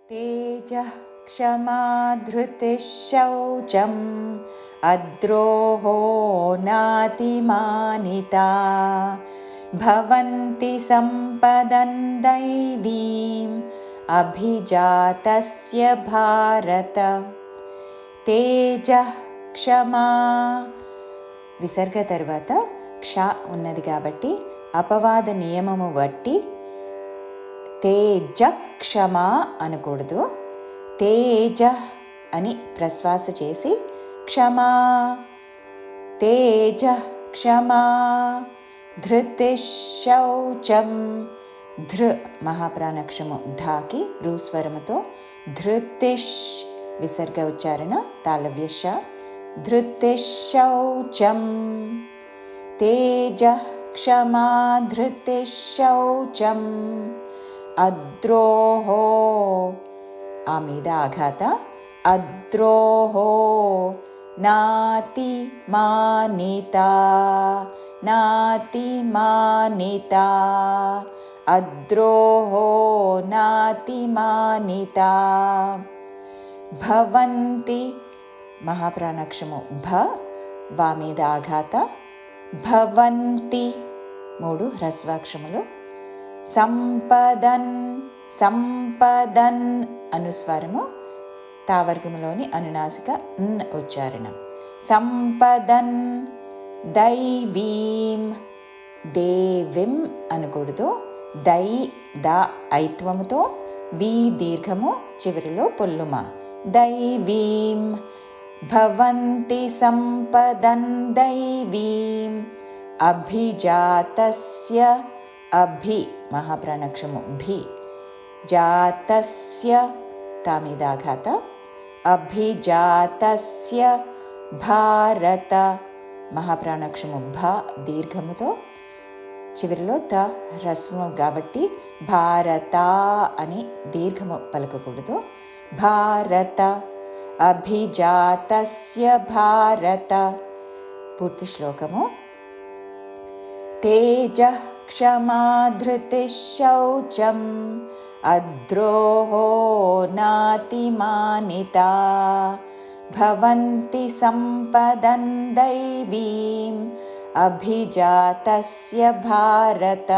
तेजः क्षमा धृतिः शौचम् अद्रोहो नातिमानिता भवन्ति सम्पदं दैवीम् अभिजातस्य भारत। తేజః క్షమా విసర్గ తర్వాత క్ష ఉన్నది కాబట్టి అపవాద నియమము బట్టి తేజ క్షమా అనకూడదు. తేజ అని ప్రశ్వాస చేసి క్షమా తేజ క్షమా ధృతిశౌచం ధృ మహాప్రాణాక్షము ధాకి రూస్వరముతో ధృతిష్ విసర్గ ఉచ్చారణ తాళవ్యష ధృతిశౌచం తేజ క్షమా ధృతిశౌచం అద్రోహో ఆ మీద ఆఘాత అద్రోహో నాతి మానితా నాతి మానితా అద్రోహో నాతి మానితా భవంతి మహాప్రాణాక్షము భ వా మీద ఆఘాత భవంతి మూడు హ్రస్వాక్షములు సంపదన్ సంపదన్ అనుస్వరము తావర్గములోని అనునాసిక న్ ఉచ్చారణ సంపదన్ దైవీం దేవిం అనకూడదు. దై ద ఐత్వముతో వి దీర్ఘము చివరిలో పొల్లుమా దైవీం భవంతి సంపదం దైవీం అభిజాతస్య అభి మహాప్రాణాక్షము భి జాతస్య తామిదాఘాత అభిజాతస్య భారత మహాప్రాణాక్షము భ దీర్ఘముతో చివరిలో త హ్రస్వము కాబట్టి భారత అని దీర్ఘము పలకకూడదు. భారత అభిజాతస్య భారత. పూర్తి శ్లోకము తేజః క్షమా ధృతిః శౌచం అద్రోహో నాతిమానితా భవంతి సంపదం దైవీం అభిజాతస్య భారత.